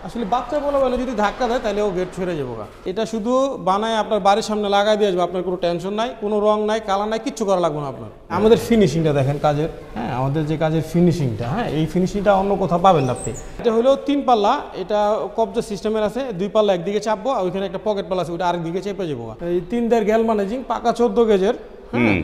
আসলে বাচ্চা বলে বলে যদি ধাক্কা দেয় তাহলে ও গেট ছেড়ে যাবো। এটা শুধু বানায় আপনার বাড়ির সামনে লাগাই দিয়ে আসবে, আপনার কোনো টেনশন নাই, কোনো রং নাই, কালার নাই, কিচ্ছু করা লাগবে না আপনার। আমাদের ফিনিশিংটা দেখেন কাজের, হ্যাঁ আমাদের যে কাজের ফিনিশিংটা, হ্যাঁ এই ফিনিশিংটা অন্য কোথাও পাবেন না আপনি। এটা হলো 3 পাল্লা, এটা কবজা সিস্টেমের আছে, 2 পাল্লা একদিকে চাপবো আর ওইখানে একটা পকেট পাল্লা আছে ওইটা আরেকদিকে চেপে যাবো। এই 3 দের গ্যাল ম্যানেজিং পাকা 14 গেজের, হ্যাঁ।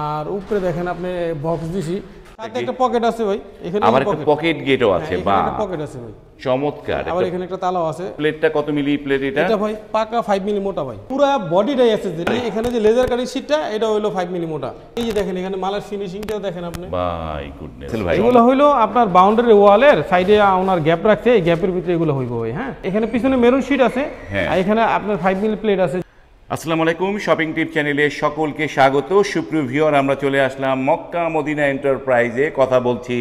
আর উপরে দেখেন আপনি বক্স দিছি, সাথে একটা পকেট আছে ভাই, এখানে আবার একটা পকেট গেটও আছে, বা একটা পকেট আছে ভাই, চমৎকার। আবার এখানে একটা তালাও আছে। প্লেটটা কত মিলি প্লেট এটা? এটা ভাই পাকা 5 মিলি মোটা ভাই, পুরো বডিটাই আছে। এখানে যে লেজার কাটিং শীটটা এটা হলো 5 মিলি মোটা। এই যে দেখেন এখানে মালের ফিনিশিংটাও দেখেন আপনি, বাই গুডনেস ভাই। এগুলো হইলো আপনার বাউন্ডারি ওয়ালের সাইডে ওনার গ্যাপ রাখছে, এই গ্যাপের ভিতরে এগুলো হইব ভাই, হ্যাঁ। এখানে পিছনে মেরুন শীট আছে, আর এখানে আপনার 5 মিলি প্লেট আছে। আসসালামু আলাইকুম, শপিং টিপ চ্যানেলে সকলকে স্বাগত। সুপ্রিয় ভিউয়ার, আমরা চলে আসলাম মক্কা মদিনা এন্টারপ্রাইজে, কথা বলছি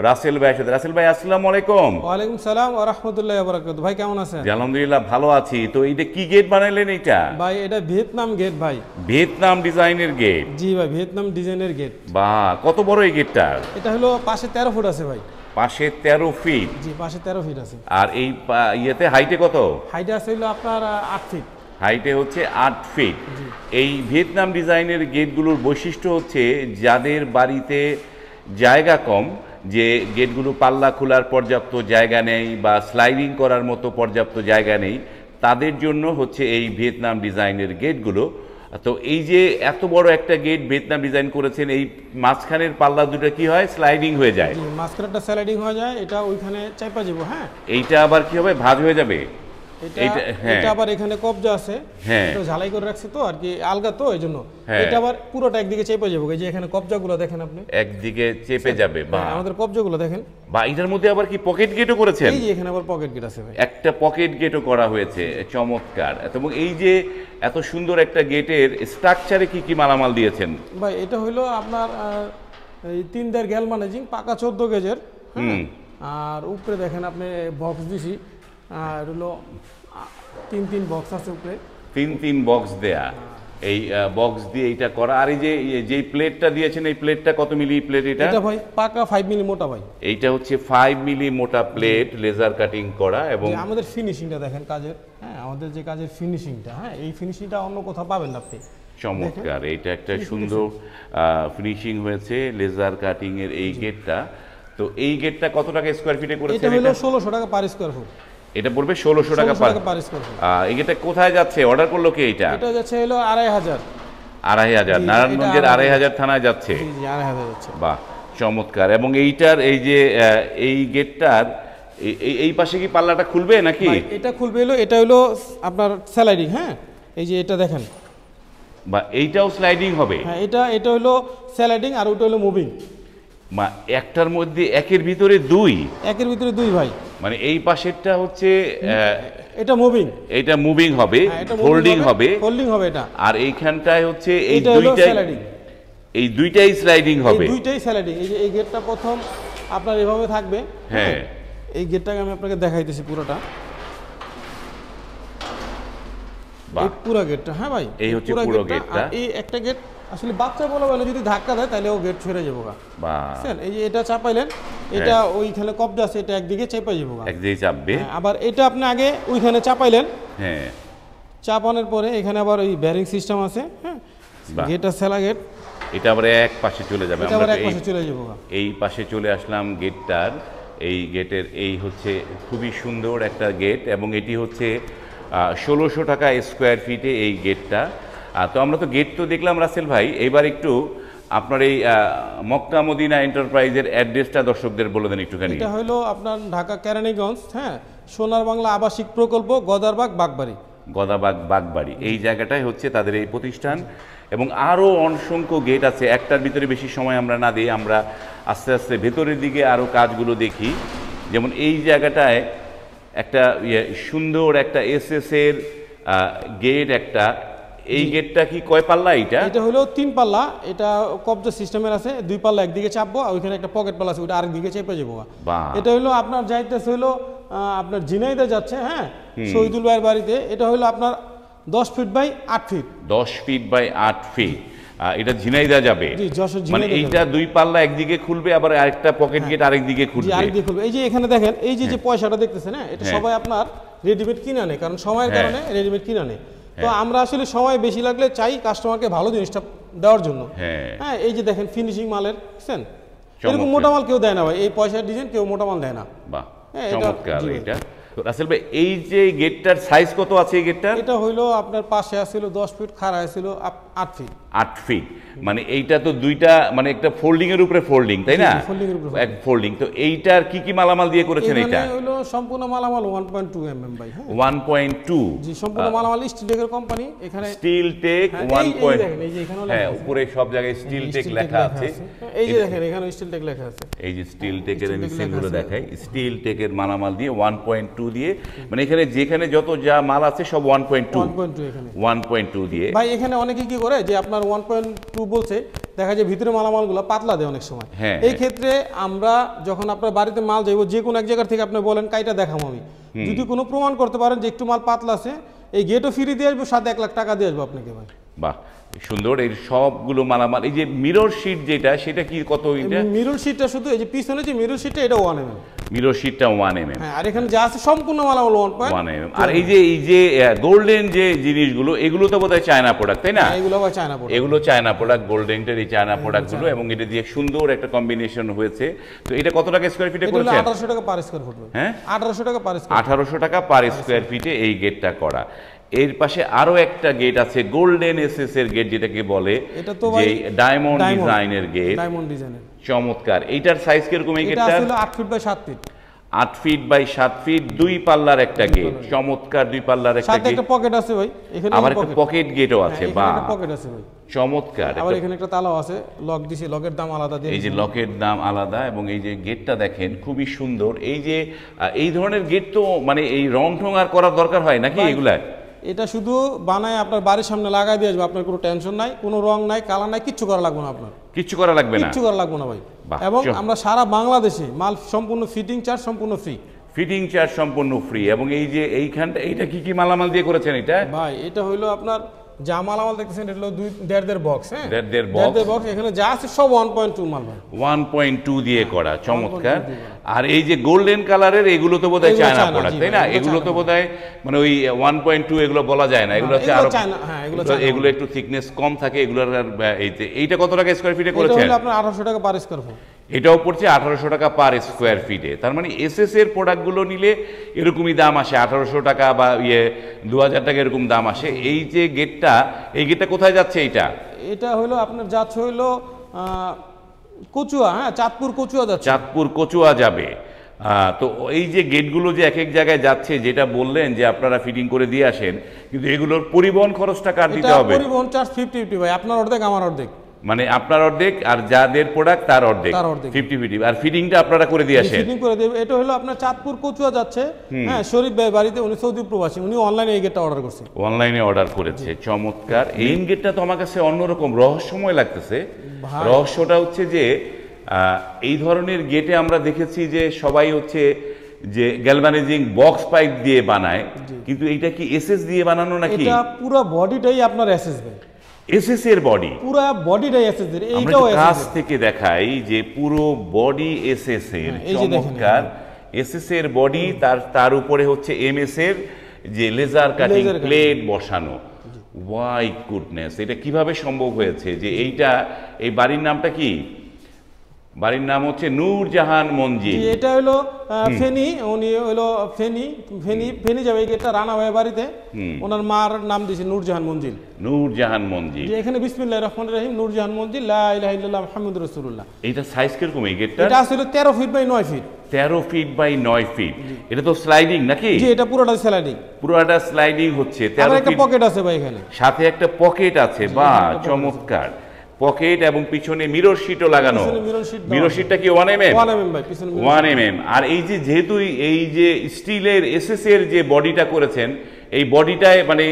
রাসেল ভাইয়ের সাথে। রাসেল ভাই আসসালামু আলাইকুম। ওয়ালাইকুম সালাম ওয়া রাহমাতুল্লাহি ওয়া বারাকাতুহু। ভাই কেমন আছেন? আলহামদুলিল্লাহ ভালো আছি। তো এইটা কি গেট বানাইলেন এটা? ভাই এটা ভিয়েতনাম গেট ভাই। ভিয়েতনাম ডিজাইনের গেট? জি ভাই, ভিয়েতনাম ডিজাইনের গেট। বাহ, কত বড় এই গেটটা? এটা হলো পাশে 13 ফুট আছে ভাই। পাশে 13 ফিট? জি পাশে 13 ফিট আছে। আর এই ইয়েতে হাইটে কত? হাইটে আছে হলো আপনার 8 ফিট। হাইটে হচ্ছে 8 ফিট। এই ভিয়েতনাম ডিজাইনের গেটগুলোর বৈশিষ্ট্য হচ্ছে যাদের বাড়িতে জায়গা কম, যে গেটগুলো পাল্লা খোলার পর্যাপ্ত জায়গা নেই বা স্লাইডিং করার মতো পর্যাপ্ত জায়গা নেই, তাদের জন্য হচ্ছে এই ভিয়েতনাম ডিজাইনের গেটগুলো। তো এই যে এত বড় একটা গেট ভিয়েতনাম ডিজাইন করেছেন, এই মাঝখানের পাল্লা দুটো কি হয়, স্লাইডিং হয়ে যায়? মাঝখানটা স্লাইডিং হয়ে যায়, এটা ওইখানে চাপা যাবো, হ্যাঁ। এইটা আবার কি হবে, ভাঁজ হয়ে যাবে? এটা আবার এখানে কবজা আছে, এটা ঝালাই করে রাখছে তো আর কি, আলগা তো এই জন্য এটা আবার পুরোটা একদিকে চেপে যাবে। এই যে এখানে কবজাগুলো দেখেন আপনি, একদিকে চেপে যাবে। বা আমাদের কবজাগুলো দেখেন। বা এটার মধ্যে আবার কি পকেট গেটও করেছেন? এই যে এখানে আবার পকেট গেট আছে ভাই, একটা পকেট গেটও করা হয়েছে, চমৎকার। এবং এই যে এত সুন্দর একটা গেটের স্ট্রাকচারে কি কি মালামাল দিয়েছেন ভাই? এটা হলো আপনার এই 3 দের গ্যাল ম্যানেজিং পাকা 14 গেজের, আর উপরে দেখেন আপনি বক্স দিছি, আর হলো 3 বক্স আছে উপরে, 3 বক্স দেয়া। এই বক্স দিয়ে এটা করা। আর এই যে প্লেটটা দিয়েছেন, এই প্লেটটা কত মিলি প্লেট এটা? এটা ভাই পাকা 5 মিলি মোটা ভাই। এইটা হচ্ছে 5 মিলি মোটা প্লেট, লেজার কাটিং করা। এবং আমাদের ফিনিশিংটা দেখেন কাজের, হ্যাঁ আমাদের যে কাজের ফিনিশিংটা, হ্যাঁ এই ফিনিশিংটা অন্য কোথাও পাবেন না আপনি। চমৎকার, এটা একটা সুন্দর ফিনিশিং হয়েছে লেজার কাটিং এর এই গেটটা। তো এই গেটটা কত টাকা স্কয়ার ফিটে করেছেন? এটা হলো 1600 টাকা পার স্কয়ার ফুট। এটা পড়বে 1600 টাকা পার স্কয়ার ফুট। এই গেটটা কোথায় যাচ্ছে, অর্ডার করলো কে এটা? এটা যাচ্ছে হলো 2500। 2500 নারায়ণগঞ্জের 2500 থানায় যাচ্ছে। জি জি 2500 যাচ্ছে। বাহ, চমৎকার। এবং এইটার এই যে এই গেটটার এই পাশে কি পাল্লাটা খুলবে নাকি? এটা খুলবে, হলো এটা হলো আপনার স্লাইডিং, হ্যাঁ এই যে এটা দেখেন। বা এইটাও স্লাইডিং হবে? হ্যাঁ এটা হলো স্লাইডিং আর ওটা হলো মুভিং। মা একটার মধ্যে একের ভিতরে দুই? একের ভিতরে দুই ভাই। মানে এই পাশেরটা হচ্ছে এটা মুভিং, এটা মুভিং হবে, ফোল্ডিং হবে, এটা। আর এইখানটায় হচ্ছে এই দুইটাই স্লাইডিং হবে। এই দুইটাই স্লাইডিং। এই যে এই গেটটা প্রথম আপনার এভাবে থাকবে, হ্যাঁ এই গেটটাকে আমি আপনাকে দেখাইতেছি পুরোটা, এই পুরো গেটটা, হ্যাঁ ভাই এই হচ্ছে পুরো গেটটা। এই একটা গেট আসলে বাচ্চা বলে বলে যদি ধাক্কা দেয় তাহলে ও গেট ছেড়ে যাবো। বুঝছেন? এই যে এটা চাপাইলেন, এটা ওইখানে কবজা আছে, এটা একদিকে চেপে যাবো, একদিকে চাপবে। আবার এটা আপনি আগে ওইখানে চাপাইলেন, হ্যাঁ চাপানোর পরে এখানে আবার ওই ব্যারিং সিস্টেম আছে, হ্যাঁ গেটটা সেলা গেট, এটা আবার এক পাশে চলে যাবে। আমরা এক পাশে চলে যাবো, এই পাশে চলে আসলাম গেটটার। এই গেটের এই হচ্ছে খুবই সুন্দর একটা গেট, এবং এটি হচ্ছে 1600 টাকা স্কোয়ার ফিটে এই গেটটা। তো আমরা তো গেট তো দেখলাম রাসেল ভাই, এবার একটু আপনার এই মক্কা মদিনা এন্টারপ্রাইজের অ্যাড্রেসটা দর্শকদের বলে দেন একটুখানি। এটা হলো আপনার ঢাকা কেরানীগঞ্জ, হ্যাঁ সোনার বাংলা আবাসিক প্রকল্প, গদারবাগ বাগবাড়ি। গদাবাগ বাগবাড়ি, এই জায়গাটাই হচ্ছে তাদের এই প্রতিষ্ঠান। এবং আরও অসংখ্য গেট আছে, একটার ভিতরে বেশি সময় আমরা না দিই, আমরা আস্তে আস্তে ভেতরের দিকে আরও কাজগুলো দেখি। যেমন এই জায়গাটায় একটা সুন্দর একটা এসএস এর গেট একটা। এই গেটটা কি কয় পাল্লা এটা? এটা হলো 3 পাল্লা, এটা কবজা সিস্টেমের আছে, 2 পাল্লা একদিকে চাপবো আর ওইখানে একটা পকেট পাল্লা আছে ওইটা আরেকদিকে চেপে যাবো। এটা হলো আপনার যাইতেছে হলো আপনার ঝিনাইদে যাচ্ছে, হ্যাঁ শহীদুল ভাইয়ের বাড়িতে। এটা হলো আপনার 10 feet by 8 feet. 10 feet by 8 feet. এটা ঝিনাইদহ যাবে, জি, যশোর মানে ঝিনাইদহ এইটা দুই পাল্লা একদিকে খুলবে, আবার আরেকটা পকেট গেট আরেক দিকে জি, খুলবে। আরেক দিকে খুলবে। এই যে এখানে দেখেন, এই যে পয়সাটা দেখতেছেন, হ্যাঁ, এটা সবাই আপনার রেডিমেড কিনা নেয়, কারণ সময়ের কারণে রেডিমেড কিনা নেয়। তো আমরা আসলে সময় বেশি লাগলে চাই কাস্টমারকে ভালো জিনিসটা দেওয়ার জন্য। হ্যাঁ, এই যে দেখেন ফিনিশিং মালের, বুঝছেন, এরকম মোটা মাল কেউ দেয় না ভাই, এই পয়সার ডিজাইন কেউ মোটা মাল দেয় না। বাহ, চমৎকার। এটা রাসেল ভাই, এই যে গেটটার সাইজ কত আছে? এই গেটটা এটা হইলো আপনার পাশে আছিল 10 ফিট, খাড়া আছিল 8 ফিট। 8 ফিট, মানে এইটা তো দুইটা, মানে একটা ফোল্ডিং এর উপরে ফোল্ডিং, তাই না? ফোল্ডিং এর উপরে এক ফোল্ডিং। তো এইটার কি কি মালামাল দিয়ে করেছেন? এটা এখানে হইলো সম্পূর্ণ মালামাল 1.2 mm ভাই। হ্যাঁ, 1.2, জি, সম্পূর্ণ মালামাল স্টিল টেকের কোম্পানি। এখানে স্টিল টেক 1. এই যে এখানে হ্যাঁ, উপরে সব জায়গায় স্টিল টেক লেখা আছে। এই যে দেখেন এখানে স্টিল টেক লেখা আছে। এই যে স্টিল টেকের আমি সিলগুলো দেখাই, স্টিল টেকের মালামাল দিয়ে 1.2 দিয়ে, মানে এখানে যেখানে যত যা মাল আছে সব 1.2 এখানে 1.2 দিয়ে। ভাই এখানে অনেকে কি করে যে আপনার 1.2 বলছে, দেখা যায় ভিতরে মালামালগুলো পাতলা দেয় অনেক সময়। এই ক্ষেত্রে আমরা যখন আপনার বাড়িতে মাল যাইব, যে কোনো এক জায়গা থেকে আপনি বলেন কাইটা দেখাবো আমি, যদি কোনো প্রমাণ করতে পারেন যে একটু মাল পাতলা আছে, এই গেটও ফ্রি দিয়ে আসবো, সাথে 1 লাখ টাকা দিয়ে আসবো আপনাকে ভাই। বাহ, সুন্দর। এই সবগুলো মালামাল। এই যে মিরর শিট যেটা, সেটা কি কত? এটা মিরর শিটটা শুধু এই যে পিছনে যে মিরর শিটটা, এটা 1 mm। Mirror শিটটা 1 mm। হ্যাঁ, আর এখানে যা আছে সম্পূর্ণ মালামাল 1 mm। আর এই যে গোল্ডেন যে জিনিসগুলো, এগুলো তো বোধহয় চায়না প্রোডাক্ট, তাই না? এগুলো আবার চায়না প্রোডাক্ট। এগুলো চায়না প্রোডাক্ট, গোল্ডেনের এই চায়না প্রোডাক্টগুলো, এবং এটা দিয়ে সুন্দর একটা কম্বিনেশন হয়েছে। তো এটা কত টাকা স্কয়ার ফিটে করেছেন? 1800 টাকা পার স্কয়ার ফুট। হ্যাঁ, 1800 টাকা পার স্কয়ার। 1800 টাকা পার স্কয়ার ফিটে এই গেটটা করা। এর পাশে আরো একটা গেট আছে, গোল্ডেন এসএস এর গেট, যেটাকে বলে এটা তো ভাই ডায়মন্ড ডিজাইনের গেট। ডায়মন্ড ডিজাইনের, চমৎকার। এইটার সাইজ কিরকম? এই গেটটা এটা ছিল 8 feet by 7 feet. 8 feet by 7 feet, দুই পাল্লার একটা গেট। চমৎকার, দুই পাল্লার একটা সাথে গেট। একটা পকেট আছে ভাই, এখানে আবার একটা পকেট গেটও আছে। বাহ, একটা পকেট আছে ভাই, চমৎকার। আবার এখানে একটা তালাও আছে, লক দিছি, লকের দাম আলাদা দিয়ে। এই যে লকের দাম আলাদা, এবং এই যে গেটটা দেখেন খুবই সুন্দর। এই যে এই ধরনের গেট তো মানে এই রং ঠং আর করার দরকার হয় নাকি এগুলা? এটা শুধু বানায় আপনার বাড়ির সামনে লাগাই দিয়ে আসবে, আপনার কোনো টেনশন নাই, কোনো রং নাই, কালার নাই, কিচ্ছু করা লাগবে না আপনার। কিচ্ছু করা লাগবে না? কিচ্ছু করা লাগবে না ভাই। এবং আমরা সারা বাংলাদেশে মাল সম্পূর্ণ ফিটিং চার্জ সম্পূর্ণ ফ্রি। ফিটিং চার্জ সম্পূর্ণ ফ্রি। এবং এই যে এইখানটা, এইটা কি কি মালামাল দিয়ে করেছেন? এটা ভাই এটা হইলো আপনার যা মালামাল দেখতেছেন, এটা হলো 2.5 বক্স। হ্যাঁ, 1.5 বক্স। এখানে যা আছে সব 1.2 মাল ভাই, 1.2 দিয়ে করা। চমৎকার। আর এই যে গোল্ডেন কালারের, এগুলো তো বোধহয় চায়না প্রোডাক্ট, তাই না? এগুলো তো বোধহয় মানে ওই 1.2 এগুলো বলা যায় না, এগুলো হচ্ছে আরো, এগুলো একটু থিকনেস কম থাকে এগুলোর। এইটা কত টাকা স্কয়ার ফিটে করেছেন? এটা আপনার 1800 টাকা পার স্কয়ার ফুট। এটাও পড়ছে 1800 টাকা পার স্কোয়ার ফিটে। তার মানে এসএস এর প্রোডাক্টগুলো নিলে এরকমই দাম আসে, 1800 টাকা বা 2000 টাকা এরকম দাম আসে। এই যে গেটটা, এই গেটটা কোথায় যাচ্ছে? এটা হলো আপনার যাচ্ছে হইলো কচুয়া। হ্যাঁ, চাঁদপুর কচুয়া যাচ্ছে। চাঁদপুর কচুয়া যাবে। তো এই যে গেটগুলো যে এক এক জায়গায় যাচ্ছে, যেটা বললেন যে আপনারা ফিটিং করে দিয়ে আসেন, কিন্তু এগুলোর পরিবহন খরচটা কার দিতে হবে? পরিবহন চার্জ 50-50 ভাই, আপনার অর্ধেক আমার অর্ধেক। মানে আপনার অর্ধেক আর যাদের প্রোডাক্ট তার অর্ধেক, 50-50। আর ফিটিংটা আপনারা করে দিয়ে আসেন? ফিটিং করে দেব। এটা হলো আপনার চাঁদপুর কচুয়া যাচ্ছে। হ্যাঁ, শরীফ ভাই বাড়িতে, উনি সৌদি প্রবাসী, উনি অনলাইনে এই গেটটা অর্ডার করছে। অনলাইনে অর্ডার করেছে। চমৎকার। এই গেটটা তো আমার কাছে অন্যরকম রহস্যময় লাগতেছে। রহস্যটা হচ্ছে যে এই ধরনের গেটে আমরা দেখেছি যে সবাই হচ্ছে যে গ্যালভানাইজিং বক্স পাইপ দিয়ে বানায়, কিন্তু এইটা কি এসএস দিয়ে বানানো নাকি? এটা পুরো বডিটাই আপনার এসএস ভাই, এসএস এর বডি, পুরো বডিটাই এসএস এর। এইটাও কাছ থেকে দেখাই যে পুরো বডি এসএস এর। চমৎকার। এসএস এর বডি, তার উপরে হচ্ছে এমএস এর যে লেজার কাটিং প্লেট বসানো। ওয়াই গুডনেস, এটা কিভাবে সম্ভব হয়েছে? যে এইটা, এই বাড়ির নামটা কি? বাড়ির নাম হচ্ছে নূরজাহান মঞ্জিল। এটা হলো ফেনী, উনি হলো ফেনী যাবে। এই গেটটা রানা ভাই বাড়িতে, ওনার মার নাম দিয়েছে নূরজাহান মঞ্জিল। নূরজাহান মঞ্জিল। এখানে বিসমিল্লাহির রহমানির রহিম, নূরজাহান মঞ্জিল, লা ইলাহা ইল্লাল্লাহ মুহাম্মাদুর রাসূলুল্লাহ। এটা সাইজ কিরকম এই গেটটা? এটা আসলে 13 feet by 9 feet. 13 feet by 9 feet. এটা তো স্লাইডিং নাকি? জি, এটা পুরোটা স্লাইডিং। পুরোটা স্লাইডিং হচ্ছে। 13 ফিট। একটা পকেট আছে ভাই এখানে, সাথে একটা পকেট আছে। বাহ, চমৎকার। পকেট এবং পিছনে মিরর শিটও লাগানো। মিরর শিটটা কি 1 mm? 1 mm ভাই, পিছনে 1 mm। আর এই যে যেহেতু এই যে স্টিলের এসএস এর যে বডিটা করেছেন, এই বডিটায় মানে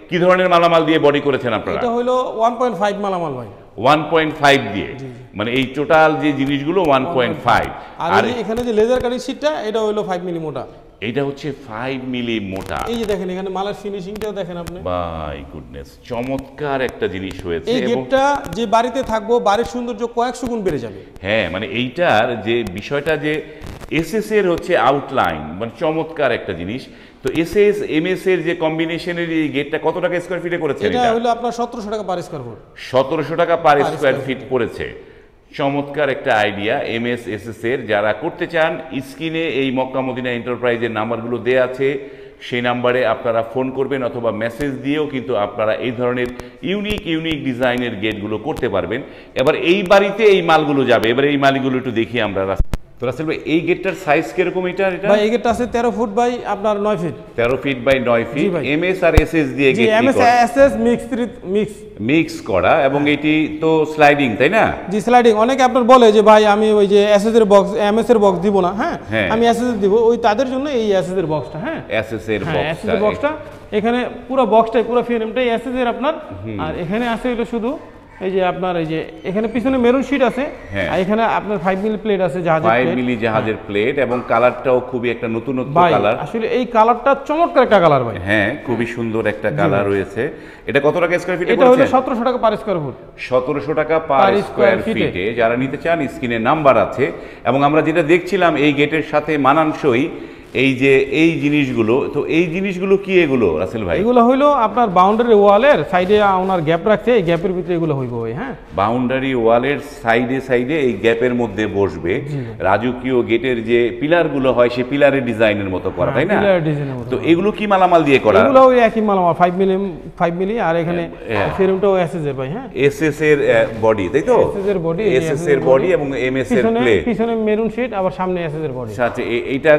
কি ধরনের মালামাল দিয়ে বডি করেছেন আপনারা? এটা হলো 1.5 মালামাল ভাই। 1.5 দিয়ে, মানে এই টোটাল যে জিনিসগুলো 1.5। আর এখানে যে লেজার কাটিং শীটটা, এটা হলো 5 মিলি মোটা। এটা হচ্ছে 5 মিলি মোটা। এই যে দেখেন এখানে মালের ফিনিশিংটাও দেখেন আপনি, বাই গুডনেস, চমৎকার একটা জিনিস হয়েছে। এই গেটটা যে বাড়িতে থাকবো বাড়ির সৌন্দর্য কয়েকশো গুণ বেড়ে যাবে। হ্যাঁ, মানে এইটার যে বিষয়টা যে এসএস এর হচ্ছে আউটলাইন, মানে চমৎকার একটা জিনিস। তো এসএস এমএস এর যে কম্বিনেশনের এই গেটটা কত টাকা স্কয়ার ফিটে করেছে? এটা হলো আপনার 1700 টাকা পার স্কয়ার ফুট। 1700 টাকা পার স্কয়ার ফিট পড়েছে। চমৎকার একটা আইডিয়া এমএস এসএস এর। যারা করতে চান, স্ক্রিনে এই মক্কা মদিনা এন্টারপ্রাইজের নাম্বারগুলো দেয়া আছে, সেই নাম্বারে আপনারা ফোন করবেন অথবা মেসেজ দিয়েও কিন্তু আপনারা এই ধরনের ইউনিক ডিজাইনের গেটগুলো করতে পারবেন। এবার এই বাড়িতে এই মালগুলো যাবে, এবার এই মালগুলো একটু দেখি আমরা। তো রাসেল ভাই, এই গেটটার সাইজ কিরকম? এটা ভাই এই গেটটা আছে 13 ফুট বাই আপনার 9 feet. 13 feet by 9 feet MS আর এসএস দিয়ে গেট এমএস এসএস মিক্স করা, এবং এটি তো স্লাইডিং, তাই না? জি স্লাইডিং। অনেকে আপনার বলে যে ভাই আমি ওই যে এসএস এর বক্স এমএস এর বক্স দিব না, হ্যাঁ আমি এসএস দিব, ওই তাদের জন্য এই এসএস এর বক্সটা, হ্যাঁ এসএস এর বক্সটা এখানে পুরো বক্সটাই পুরো ফ্রেমটাই এসএস এর আপনার। আর এখানে আছে হলো শুধু এই যে আপনার এই যে এখানে পিছনে মেরুন শীট আছে, আর এখানে আপনার 5 মিলি প্লেট আছে, জাহাজের 5 মিলি জাহাজের প্লেট, এবং কালারটাও খুবই একটা নতুনত্ব কালার। আসলে এই কালারটা চমৎকার একটা কালার ভাই। হ্যাঁ, খুবই সুন্দর একটা কালার রয়েছে। এটা কত টাকা স্কয়ার ফিটে? এটা হলো 1700 টাকা পার স্কয়ার ফুট। 1700 টাকা পার স্কয়ার ফিটে। যারা নিতে চান, স্ক্রিনে নাম্বার আছে। এবং আমরা যেটা দেখছিলাম এই গেটের সাথে মানানসই এই যে এই জিনিসগুলো, তো এই জিনিসগুলো কি এগুলো রাসেল ভাই? এগুলো হইলো আপনার বাউন্ডারি ওয়ালের সাইডে ওনার গ্যাপ রাখছে, এই গ্যাপের ভিতরে এগুলো হইব ভাই। হ্যাঁ, বাউন্ডারি ওয়ালের সাইডে এই গ্যাপের মধ্যে বসবে। রাজকীয় গেটের যে পিলারগুলো হয় সেই পিলারের ডিজাইনের মতো করা, তাই না? পিলারের ডিজাইনের মতো। তো এগুলো কি মালামাল দিয়ে করা? এগুলো ওই একই মালামাল, 5 মিলি আর এখানে ফ্রেমটাও এসএস এর ভাই। হ্যাঁ, এসএস এর বডি, তাই তো? এসএস এর বডি এবং এমএস এর প্লেট, পিছনে মেরুন শীট, আবার সামনে এসএস এর বডি। আচ্ছা, এইটা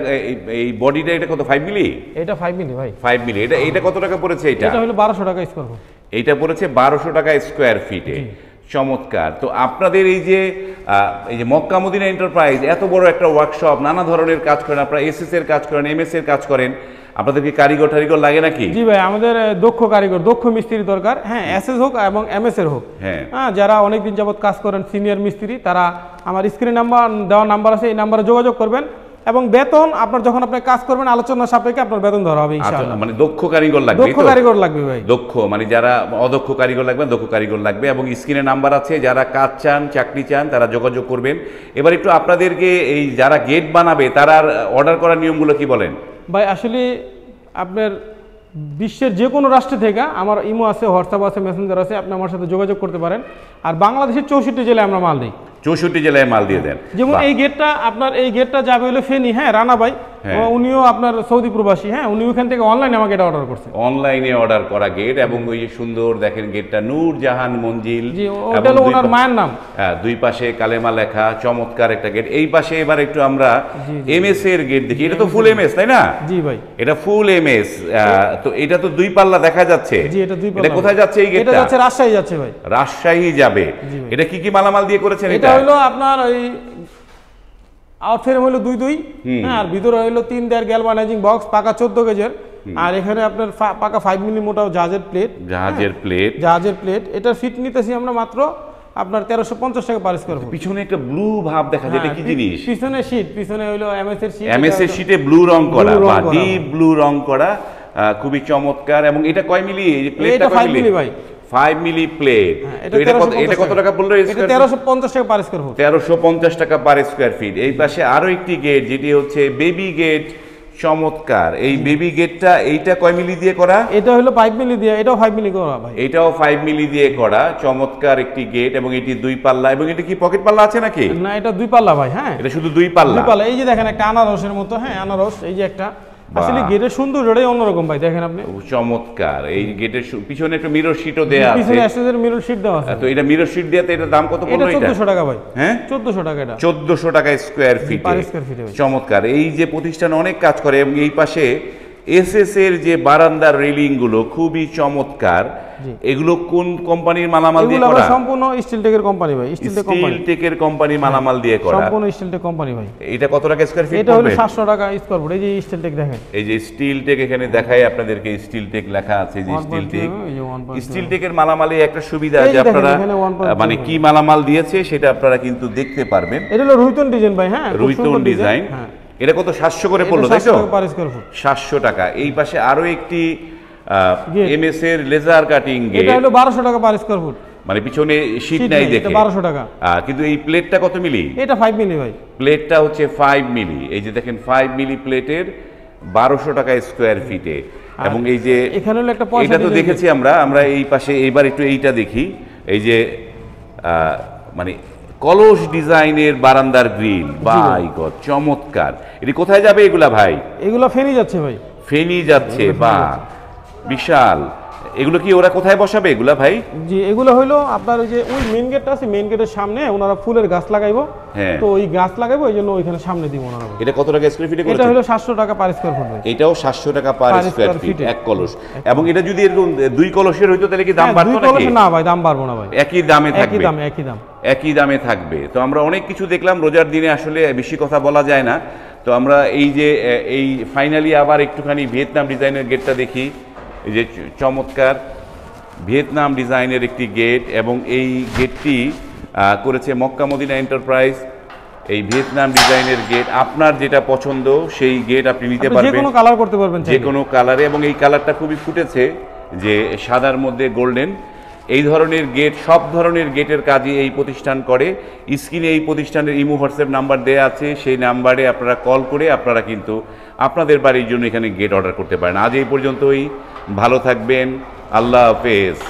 এই বডিটা এটা কত? 5 মিলি? এটা 5 মিলি ভাই। 5 মিলি। এটা কত টাকা পড়েছে? এটা হলো 1200 টাকা স্কয়ার ফুট। এইটা পড়েছে 1200 টাকা স্কয়ার ফিটে। চমৎকার। তো আপনাদের এই যে মক্কা মদিনা এন্টারপ্রাইজ এত বড় একটা ওয়ার্কশপ, নানা ধরনের কাজ করেন আপনারা, এসএস এর কাজ করেন, এমএস এর কাজ করেন, আপনাদের কি কারিগর লাগে নাকি? জি ভাই, আমাদের দক্ষ কারিগর, দক্ষ মিস্ত্রি দরকার। হ্যাঁ, এসএস হোক এবং এমএস এর হোক, হ্যাঁ যারা অনেকদিন যাবত কাজ করেন, সিনিয়র মিস্ত্রি, তারা আমার স্ক্রিনে দেওয়া নাম্বার আছে, এই নাম্বারে যোগাযোগ করবেন। এবং বেতন আপনার যখন আপনি কাজ করবেন আলোচনা সাপেক্ষে আপনার বেতন ধরা হবে ইনশাআল্লাহ। মানে দক্ষ কারিগর লাগবে? দক্ষ কারিগর লাগবে ভাই। দক্ষ মানে যারা অদক্ষ কারিগর লাগবে, দক্ষ কারিগর লাগবে। এবং স্ক্রিনে নাম্বার আছে, যারা কাজ চান, চাকরি চান, তারা যোগাযোগ করবেন। এবার একটু আপনাদেরকে এই যারা গেট বানাবে তারা অর্ডার করার নিয়মগুলো কি বলেন ভাই? আসলে আপনার বিশ্বের যে কোনো রাষ্ট্র থেকে আমার ইমো আছে, হোয়াটসঅ্যাপ আছে, মেসেঞ্জার আছে, আপনি আমার সাথে যোগাযোগ করতে পারেন। আর বাংলাদেশের 64 জেলায় আমরা মাল দিই। 64 জেলায় মাল দিয়ে দেন। যেমন এই গেটটা যাবে হলো ফেনী, হ্যাঁ রানা ভাই, উনিও আপনার সৌদি প্রবাসী, হ্যাঁ উনি ওখান থেকে অনলাইনে আমাকে এটা অর্ডার করছে। অনলাইনে অর্ডার করা গেট, এবং ওই যে সুন্দর দেখেন গেটটা নূর জাহান মঞ্জিল, জি ওটা হলো ওনার মায়ের নাম। হ্যাঁ, দুই পাশে কালেমা লেখা, চমৎকার একটা গেট। এই পাশে এবার একটু আমরা এমএস এর গেট দেখি। এটা তো ফুল এমএস, তাই না? জি ভাই, এটা ফুল এমএস। তো এটা তো দুই পাল্লা দেখা যাচ্ছে। জি এটা দুই পাল্লা। এটা কোথায় যাচ্ছে এই গেটটা? এটা যাচ্ছে রাজশাহী যাচ্ছে ভাই। রাজশাহী যাবে। এটা কি মালামাল দিয়ে করেছেন? এটা হলো আপনার ওই আউট ফ্রেম হলো 2-2, হ্যাঁ, আর ভিতরে হলো 3 দেয়ার গ্যালভানাইজিং বক্স, পাকা 14 গেজের, আর এখানে আপনার পাকা 5 মিলি মোটা জাহাজের প্লেট। এটার ফিট নিতেছি আমরা মাত্র আপনার 1350 টাকা পার স্কয়ার ফুট। পিছনে একটা ব্লু ভাব দেখা যায়, এটা কি জিনিস? পিছনে হলো এমএস এর শীট, এমএস এর শীটে ব্লু রং করা বা ডিপ ব্লু রং করা, খুবই চমৎকার। এবং এটা কয় মিলি? এই প্লেটটা কয় মিলি ভাই? 5 মিলি প্লেট। এটা কত টাকা বললো? এটা 1350 টাকা পার স্কয়ার ফুট। 1350 টাকা পার স্কয়ার ফিট। এই পাশে আরো একটি গেট, যেটি হচ্ছে বেবি গেট। চমৎকার। এই বেবি গেটটা এইটা কয় মিলি দিয়ে করা? এটা হলো 5 মিলি দিয়ে, এটাও 5 মিলি করা ভাই। এটাও 5 মিলি দিয়ে করা। চমৎকার একটি গেট, এবং এটি 2 পাল্লা। এবং এটা কি পকেট পাল্লা আছে নাকি? না, এটা 2 পাল্লা ভাই। হ্যাঁ, এটা শুধু 2 পাল্লা। এই যে দেখেন একটা আনারসের মতো, হ্যাঁ আনারস, এই যে একটা আসলে গেটের সৌন্দর্যটাই অন্যরকম ভাই, দেখেন আপনি। চমৎকার। এই গেটের পিছনে একটা মিরর শীটও দেয়া আছে। পিছনে এসএসের মিরর শীট দেওয়া আছে। তো এটা মিরর শীট দেয়াতে এটা দাম কত পড়লো? এটা 1400 টাকা ভাই। হ্যাঁ, 1400 টাকা। এটা 1400 টাকা স্কয়ার ফিটে। চমৎকার। এই যে প্রতিষ্ঠান অনেক কাজ করে, এবং এই পাশে এসএস এর যে বারান্দার রেলিং গুলো খুবই চমৎকার। এগুলো কোন কোম্পানির মালামাল দিয়ে করা? সম্পূর্ণ স্টিলটেকের কোম্পানি ভাই। স্টিলটেকের কোম্পানির মালামাল দিয়ে করা, সম্পূর্ণ স্টিলটেক কোম্পানি ভাই। এটা কত টাকা স্কয়ার ফিট? এটা হলো 700 টাকা স্কয়ার ফুট। এই যে স্টিলটেক দেখেন, এই যে স্টিলটেক এখানে দেখাই আপনাদেরকে, স্টিলটেক লেখা আছে। যে স্টিলটেকের মালামালে একটা সুবিধা যে আপনারা মানে কি মালামাল দিয়েছে সেটা আপনারা কিন্তু দেখতে পারবেন। এটা হলো রুইতন ডিজাইন ভাই। হ্যাঁ, রুইতন ডিজাইন। এটা কত 700 করে পড়লো, তাই তো? পার স্কয়ার ফুট 700 টাকা। এই পাশে আরো একটি Gate। এমএস এর লেজার কাটিং গেট, এটা হলো 1200 টাকা পার স্কয়ার ফুট। মানে পিছনে শীট শীট নাই নেই, দেখে এটা 1200 টাকা। কিন্তু এই প্লেটটা কত মিলি? এটা 5 মিলি ভাই। প্লেটটা হচ্ছে 5 মিলি। এই যে দেখেন 5 মিলি প্লেটের 1200 টাকা স্কোয়ার ফিটে। এবং এই যে এখানে হলো একটা পয়সা এটা তো ডিজাইন দেখেছি আমরা এই পাশে, এইবার একটু এইটা দেখি। এই যে মানে কলস ডিজাইনের বারান্দার গ্রিল, বাই গড চমৎকার। এটি কোথায় যাবে এগুলা ভাই? এগুলো ফেনি যাচ্ছে ভাই। ফেনি যাচ্ছে, বা বিশাল। এগুলো কি ওরা কোথায় বসাবে এগুলা ভাই? জি, এগুলো হইলো আপনার ওই যে ওই মেইন গেটটা আছে, মেইন গেটের সামনে ওনারা ফুলের গাছ লাগাইবো। হ্যাঁ। তো ওই গাছ লাগাইবো, এই জন্য ওইখানে সামনে দিব ওনারা। এটা কত টাকা স্কয়ার ফিটে এটা করেছে? হলো 700 টাকা পার স্কয়ার ফুট ভাই। এটাও 700 টাকা পার পার স্কয়ার স্কয়ার ফিট ফিটে। এক কলস। এবং এটা যদি এরকম 2 কলসের হইতো তাহলে কি দাম হ্যাঁ, বাড়তো দুই নাকি? কলসে না ভাই, দাম বাড়বো না ভাই। একই দামে থাকবে? একই দাম। একই দামে থাকবে। তো আমরা অনেক কিছু দেখলাম, রোজার দিনে আসলে বেশি কথা বলা যায় না। তো আমরা এই যে এই ফাইনালি আবার একটুখানি ভিয়েতনাম ডিজাইনের গেটটা দেখি। এই যে চমৎকার ভিয়েতনাম ডিজাইনের একটি গেট, এবং এই গেটটি করেছে মক্কা মদিনা এন্টারপ্রাইজ। এই ভিয়েতনাম ডিজাইনের গেট, আপনার যেটা পছন্দ সেই গেট আপনি নিতে যে পারবেন, কোনো কালার করতে পারবেন যে কোনো কালারে। এবং এই কালারটা খুবই ফুটেছে, যে সাদার মধ্যে গোল্ডেন। এই ধরনের গেট, সব ধরনের গেটের কাজই এই প্রতিষ্ঠান করে। স্ক্রিনে এই প্রতিষ্ঠানের ইমো হোয়াটসঅ্যাপ নাম্বার দেওয়া আছে, সেই নাম্বারে আপনারা কল করে আপনারা কিন্তু আপনাদের বাড়ির জন্য এখানে গেট অর্ডার করতে পারেন। আজ এই পর্যন্তই, ভালো থাকবেন, আল্লাহ হাফেজ।